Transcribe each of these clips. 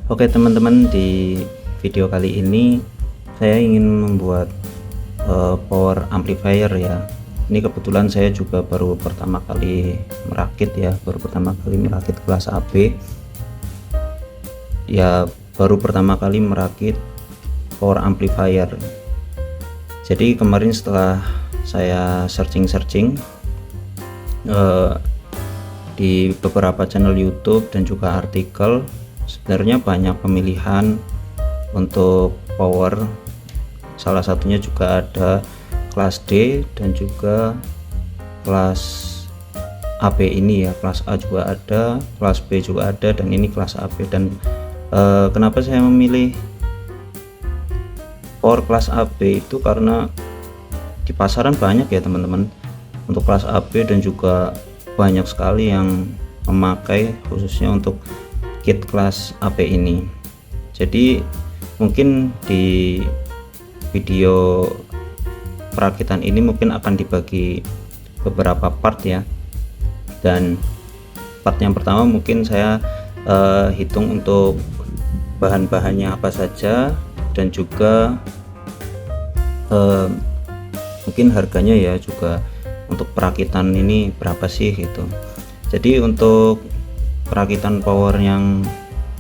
Oke teman-teman, di video kali ini saya ingin membuat power amplifier ya. Ini kebetulan saya juga baru pertama kali merakit kelas AB ya, baru pertama kali merakit power amplifier. Jadi kemarin setelah saya searching di beberapa channel YouTube dan juga artikel, sebenarnya banyak pemilihan untuk power. Salah satunya juga ada kelas D dan juga kelas AB ini ya. Kelas A juga ada, kelas B juga ada, dan ini kelas AB. Dan kenapa saya memilih power kelas AB itu karena di pasaran banyak ya teman-teman untuk kelas AB, dan juga banyak sekali yang memakai khususnya untuk kit kelas AP ini. Jadi mungkin di video perakitan ini mungkin akan dibagi beberapa part ya, dan part yang pertama mungkin saya hitung untuk bahan-bahannya apa saja, dan juga mungkin harganya ya, juga untuk perakitan ini berapa sih gitu. Jadi untuk perakitan power yang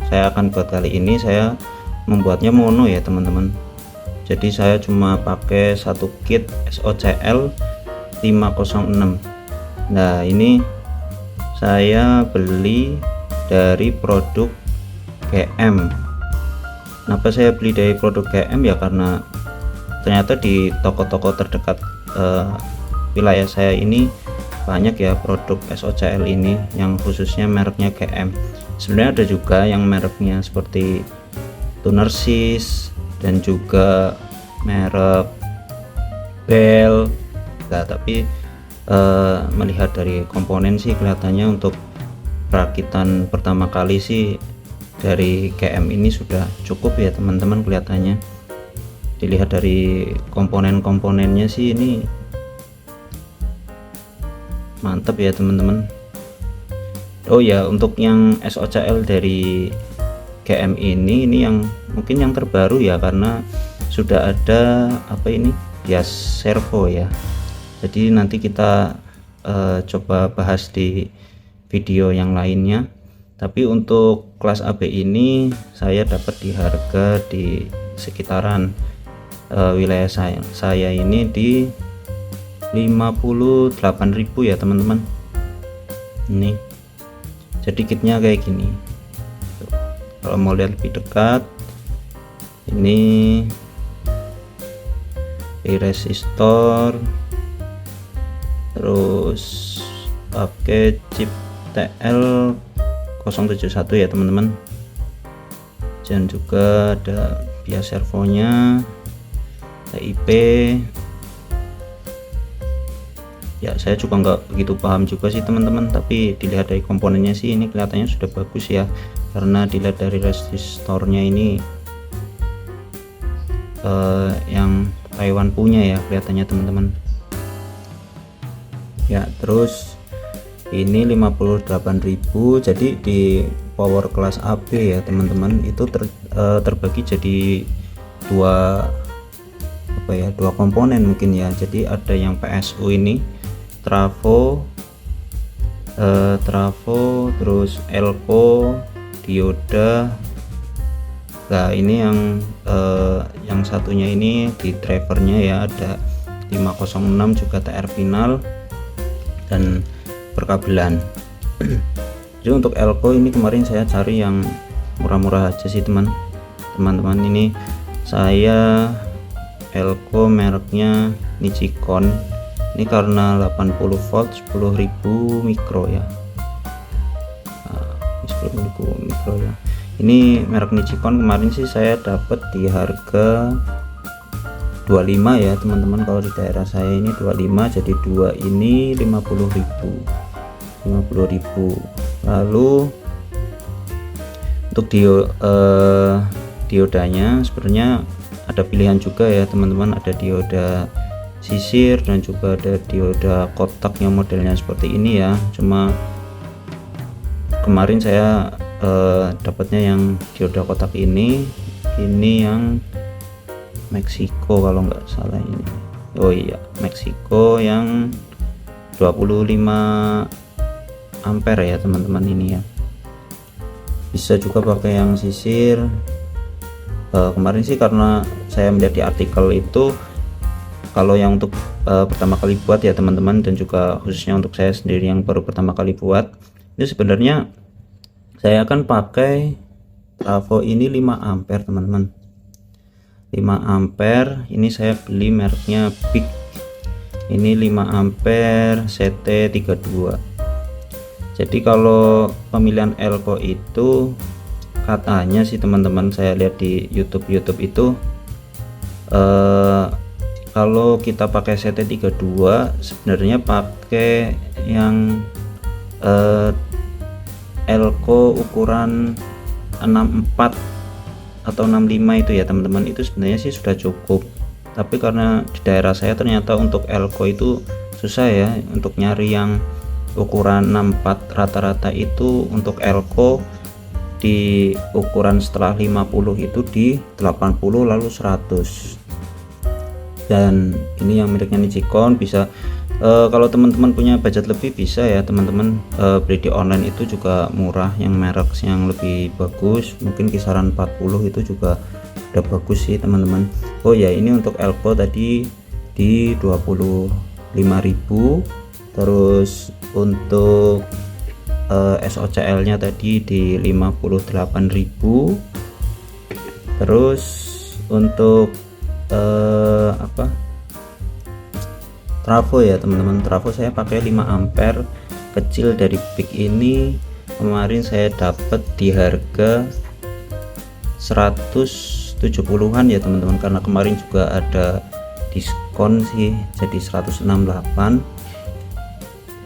saya akan buat kali ini, saya membuatnya mono ya teman-teman. Jadi saya cuma pakai satu kit SOCL 506. Nah ini saya beli dari produk GM. Kenapa saya beli dari produk GM ya, karena ternyata di toko-toko terdekat wilayah saya ini banyak ya produk SOCL ini yang khususnya mereknya GM. Sebenarnya ada juga yang mereknya seperti Tunersis dan juga merek Bell. Nah, tapi melihat dari komponen sih kelihatannya untuk perakitan pertama kali sih dari GM ini sudah cukup ya teman-teman. Kelihatannya dilihat dari komponen-komponennya sih ini mantap ya teman-teman. Oh ya, untuk yang SOCL dari GM ini yang mungkin yang terbaru ya, karena sudah ada apa ini bias servo ya. Jadi nanti kita coba bahas di video yang lainnya. Tapi untuk kelas AB ini saya dapat di harga di sekitaran wilayah saya ini di 58.000 ya teman-teman. Ini jadi kitnya kayak gini. Kalau mau lihat lebih dekat, ini resistor, terus pakai chip TL071 ya teman-teman, dan juga ada bias servonya, IP ya. Saya juga nggak begitu paham juga sih teman-teman, tapi dilihat dari komponennya sih ini kelihatannya sudah bagus ya, karena dilihat dari resistornya ini yang Taiwan punya ya kelihatannya teman-teman ya. Terus ini 58.000. jadi di power kelas AB ya teman-teman itu terbagi jadi dua komponen mungkin ya. Jadi ada yang PSU ini trafo, terus elko, dioda. Nah ini yang satunya ini di drivernya ya, ada 506 juga TR final dan perkabelan. Jadi untuk elko ini kemarin saya cari yang murah-murah aja sih teman-teman. Ini saya elko mereknya Nichicon. Ini karena 80 volt 10.000 mikro ya. 10.000 mikro ya. Ini merek Nichicon kemarin sih saya dapat di harga 25 ya teman-teman. Kalau di daerah saya ini 25, jadi dua ini 50.000. Lalu untuk diodanya sebenarnya ada pilihan juga ya teman-teman. Ada dioda sisir dan juga ada dioda kotak yang modelnya seperti ini ya. Cuma kemarin saya dapatnya yang dioda kotak ini yang Meksiko kalau nggak salah ini. Oh iya, Meksiko yang 25 ampere ya teman-teman ini ya. Bisa juga pakai yang sisir. Kemarin sih karena saya melihat di artikel itu kalau yang untuk pertama kali buat ya teman-teman, dan juga khususnya untuk saya sendiri yang baru pertama kali buat, ini sebenarnya saya akan pakai trafo ini 5 ampere teman-teman. 5 ampere ini saya beli mereknya Big. Ini 5 ampere CT32. Jadi kalau pemilihan elko itu katanya sih teman-teman, saya lihat di YouTube itu kalau kita pakai CT32 sebenarnya pakai yang elko ukuran 64 atau 65 itu ya teman-teman, itu sebenarnya sih sudah cukup. Tapi karena di daerah saya ternyata untuk elko itu susah ya untuk nyari yang ukuran 64, rata-rata itu untuk elko di ukuran setelah 50 itu di 80 lalu 100. Dan ini yang miliknya Nichicon. Bisa kalau teman-teman punya budget lebih bisa ya teman-teman beli di online, itu juga murah, yang merek yang lebih bagus mungkin kisaran 40 itu juga udah bagus sih teman-teman. Oh ya, ini untuk elko tadi di 25.000, terus untuk SOCL nya tadi di 58.000. terus untuk trafo ya teman-teman, trafo saya pakai 5 ampere kecil dari Big ini. Kemarin saya dapat di harga 170-an ya teman-teman, karena kemarin juga ada diskon sih jadi 168.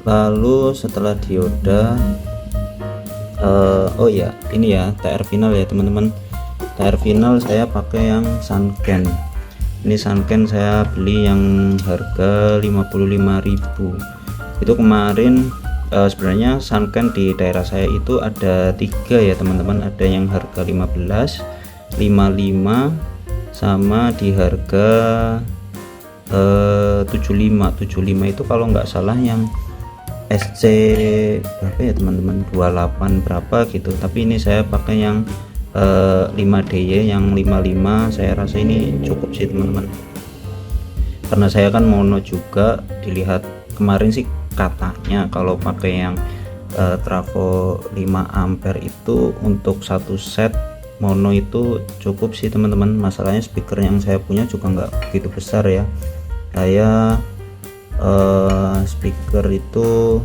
Lalu setelah dioda oh ya ini ya TR final ya teman-teman. TR final saya pakai yang Sanken. Ini Sanken saya beli yang harga 55.000. Itu kemarin sebenarnya Sanken di daerah saya itu ada 3 ya teman-teman, ada yang harga 15, 55, sama di harga 75 itu kalau nggak salah yang SC berapa ya teman-teman, 28 berapa gitu. Tapi ini saya pakai yang 5DY yang 55. Saya rasa ini cukup sih teman-teman, karena saya kan mono juga. Dilihat kemarin sih katanya kalau pakai yang trafo 5 ampere itu untuk satu set mono itu cukup sih teman-teman. Masalahnya speaker yang saya punya juga nggak begitu besar ya. Saya speaker itu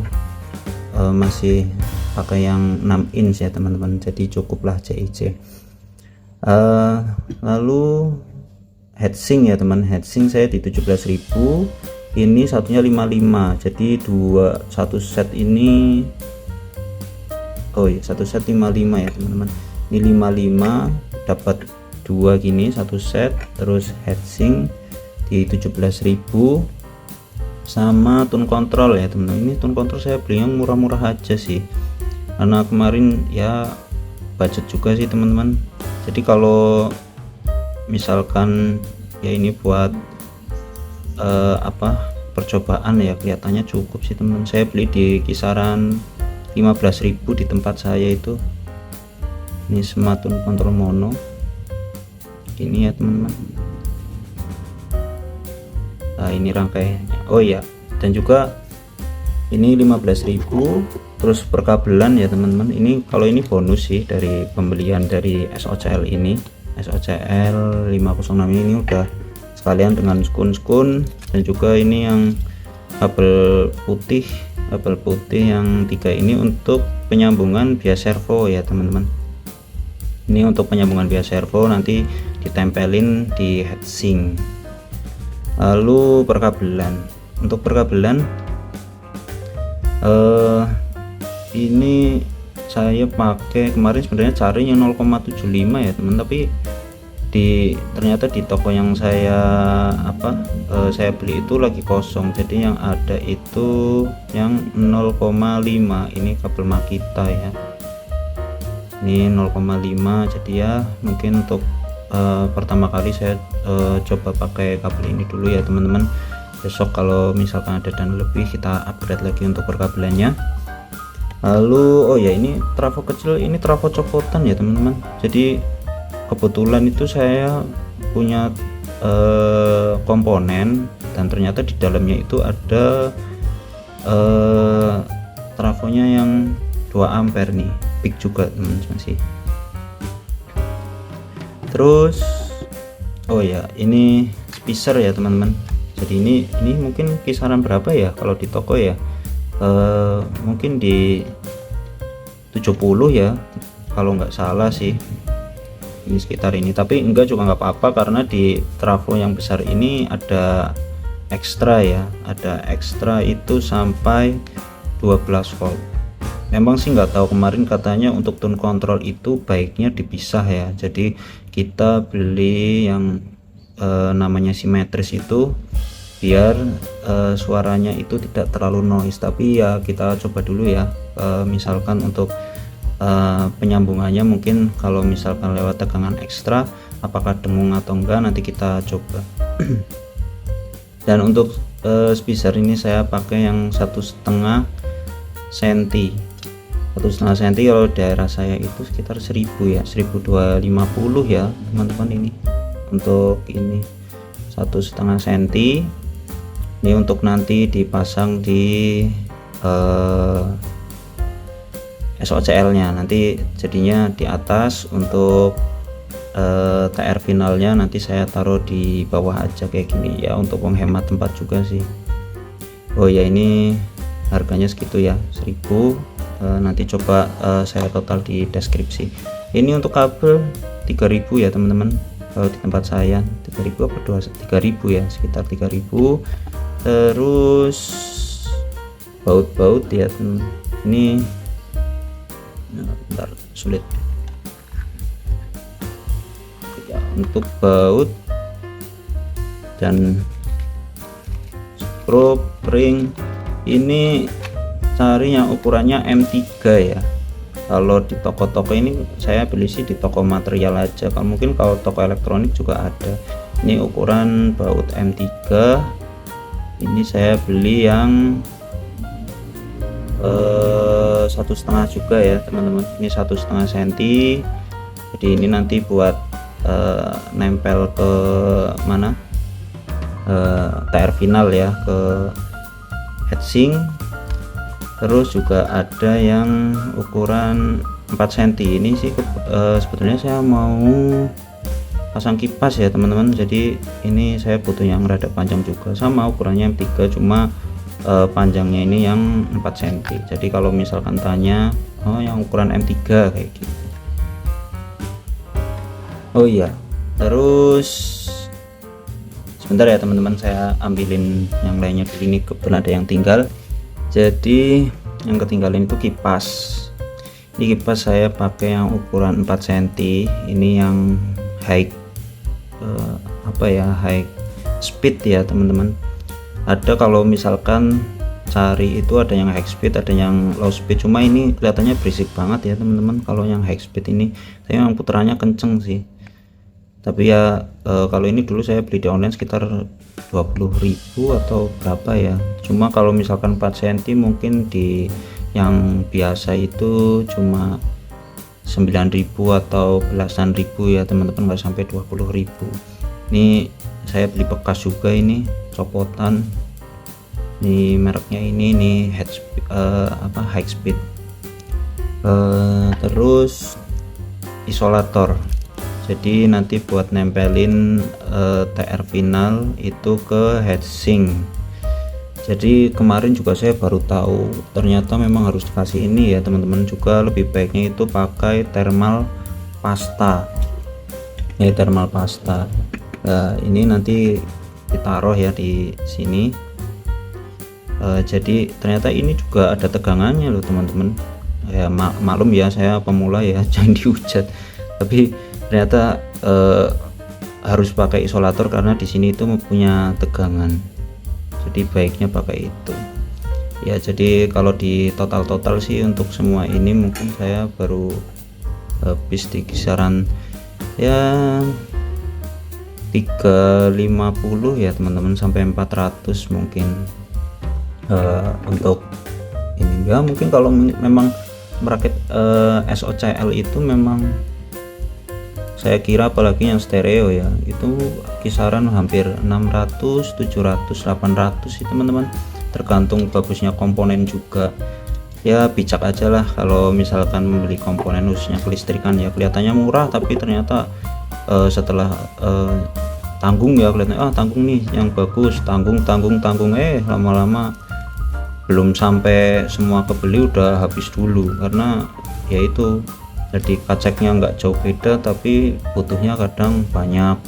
masih pakai yang 6 inch ya teman-teman, jadi cukuplah CIC. Lalu heatsink ya teman, heatsink saya di 17.000. Ini satunya 55, jadi satu set ini, oh ya satu set 55 ya teman-teman. Ini 55 dapat 2 gini satu set. Terus heatsink di 17.000 sama tone control ya teman-teman. Ini tone control saya beli yang murah-murah aja sih, karena kemarin ya budget juga sih teman-teman. Jadi kalau misalkan ya ini buat percobaan ya kelihatannya cukup sih teman-teman. Saya beli di kisaran 15.000 di tempat saya itu. Ini semua tone control mono ini ya teman-teman. Nah ini rangkaiannya. Oh ya, dan juga ini 15.000. Terus perkabelan ya teman-teman, ini kalau ini bonus sih dari pembelian dari SOCL ini. SOCL 506 ini udah sekalian dengan skun. Dan juga ini yang kabel putih yang 3 ini untuk penyambungan bias servo ya teman-teman. Ini untuk penyambungan bias servo, nanti ditempelin di heatsink. Lalu perkabelan, untuk perkabelan ini saya pakai kemarin sebenarnya cari yang 0,75 ya teman, tapi ternyata di toko yang saya saya beli itu lagi kosong, jadi yang ada itu yang 0,5. ini kabel Makita ya, ini 0,5. jadi ya mungkin untuk pertama kali saya coba pakai kabel ini dulu ya teman-teman. Besok kalau misalkan ada dana lebih kita upgrade lagi untuk perkabelannya. Lalu oh ya, ini trafo kecil, ini trafo copotan ya teman-teman. Jadi kebetulan itu saya punya komponen dan ternyata di dalamnya itu ada trafonya yang 2 ampere nih, peak juga teman-teman sih. Terus oh ya, ini spacer ya teman-teman. Jadi ini mungkin kisaran berapa ya kalau di toko ya, mungkin di 70 ya kalau nggak salah sih, ini sekitar ini. Tapi enggak juga nggak apa-apa karena di trafo yang besar ini ada ekstra ya, ada ekstra itu sampai 12 volt. Memang sih nggak tahu, kemarin katanya untuk tone control itu baiknya dipisah ya. Jadi kita beli yang namanya simetris itu biar suaranya itu tidak terlalu noise. Tapi ya kita coba dulu ya, misalkan untuk penyambungannya mungkin kalau misalkan lewat tegangan ekstra apakah dengung atau enggak, nanti kita coba. Dan untuk spacer ini saya pakai yang 1,5 cm. 1,5 cm kalau daerah saya itu sekitar 1000 ya, 1250 ya teman-teman. Ini untuk ini 1,5 cm. Ini untuk nanti dipasang di SOCL nya nanti, jadinya di atas. Untuk TR finalnya nanti saya taruh di bawah aja kayak gini ya, untuk menghemat tempat juga sih. Oh ya, ini harganya segitu ya, 1000. Nanti coba saya total di deskripsi. Ini untuk kabel 3000 ya teman-teman. Kalau di tempat saya 3000 apa 3000 ya, sekitar 3000. Terus baut-baut ya teman. Ini bentar, sulit ya untuk baut dan skrup ring. Ini cari yang ukurannya M3 ya. Kalau di toko-toko ini saya beli sih di toko material aja, kalau mungkin kalau toko elektronik juga ada. Ini ukuran baut M3. Ini saya beli yang 1,5 juga ya teman-teman. Ini 1,5 cm. Jadi ini nanti buat nempel ke mana, TR final ya, ke heatsink. Terus juga ada yang ukuran 4 cm. Ini sih sebetulnya saya mau pasang kipas ya teman-teman. Jadi ini saya butuh yang rada panjang juga, sama ukurannya M3, cuma panjangnya ini yang 4 cm. Jadi kalau misalkan tanya, oh yang ukuran M3 kayak gitu. Oh iya, terus sebentar ya teman-teman, saya ambilin yang lainnya dulu. Ini kebetulan ada yang tinggal. Jadi yang ketinggalan itu kipas. Ini kipas saya pakai yang ukuran 4 cm. Ini yang high high speed ya teman-teman. Ada kalau misalkan cari itu ada yang high speed, ada yang low speed. Cuma ini kelihatannya berisik banget ya teman-teman. Kalau yang high speed ini saya yang puterannya kenceng sih. Tapi ya kalau ini dulu saya beli di online sekitar 20.000 atau berapa ya. Cuma kalau misalkan 4 cm mungkin di yang biasa itu cuma 9.000 atau belasan ribu ya teman-teman, nggak sampai 20.000. Ini saya beli bekas juga, ini copotan. Ini mereknya ini high speed. Terus isolator. Jadi nanti buat nempelin TR final itu ke heatsink. Jadi kemarin juga saya baru tahu ternyata memang harus dikasih ini ya teman-teman. Juga lebih baiknya itu pakai thermal pasta ya, thermal pasta. Nah, ini nanti ditaruh ya di sini. Jadi ternyata ini juga ada tegangannya loh teman-teman ya. Maklum ya, saya pemula ya, jangan dihujat. Tapi ternyata harus pakai isolator karena di sini itu mempunyai tegangan. Jadi baiknya pakai itu ya. Jadi kalau di total sih untuk semua ini mungkin saya baru habis di kisaran ya 350 ya teman-teman, sampai 400 mungkin untuk ini ya. Mungkin kalau memang merakit SOCL itu memang saya kira, apalagi yang stereo ya, itu kisaran hampir 600, 700, 800 sih teman-teman, tergantung bagusnya komponen juga. Ya bijak aja lah kalau misalkan membeli komponen khususnya kelistrikan ya, kelihatannya murah tapi ternyata setelah tanggung ya, kelihatannya tanggung nih yang bagus, tanggung lama-lama belum sampai semua kebeli udah habis dulu, karena yaitu jadi kaceknya nggak jauh beda tapi butuhnya kadang banyak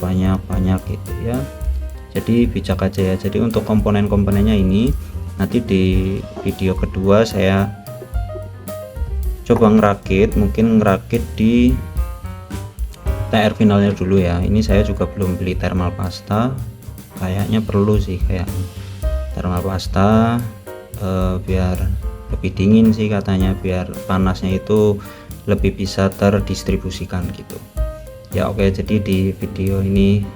gitu ya. Jadi bijak aja ya. Jadi untuk komponen-komponennya ini nanti di video kedua saya coba ngerakit, mungkin ngerakit di TR finalnya dulu ya. Ini saya juga belum beli thermal pasta, kayaknya perlu sih, kayak thermal pasta biar lebih dingin sih katanya, biar panasnya itu lebih bisa terdistribusikan gitu ya. Oke, jadi di video ini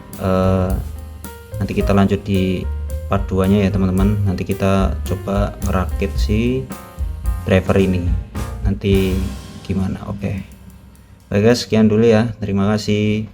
nanti kita lanjut di part 2 nya ya teman-teman. Nanti kita coba ngerakit si driver ini nanti gimana. Oke guys, sekian dulu ya, terima kasih.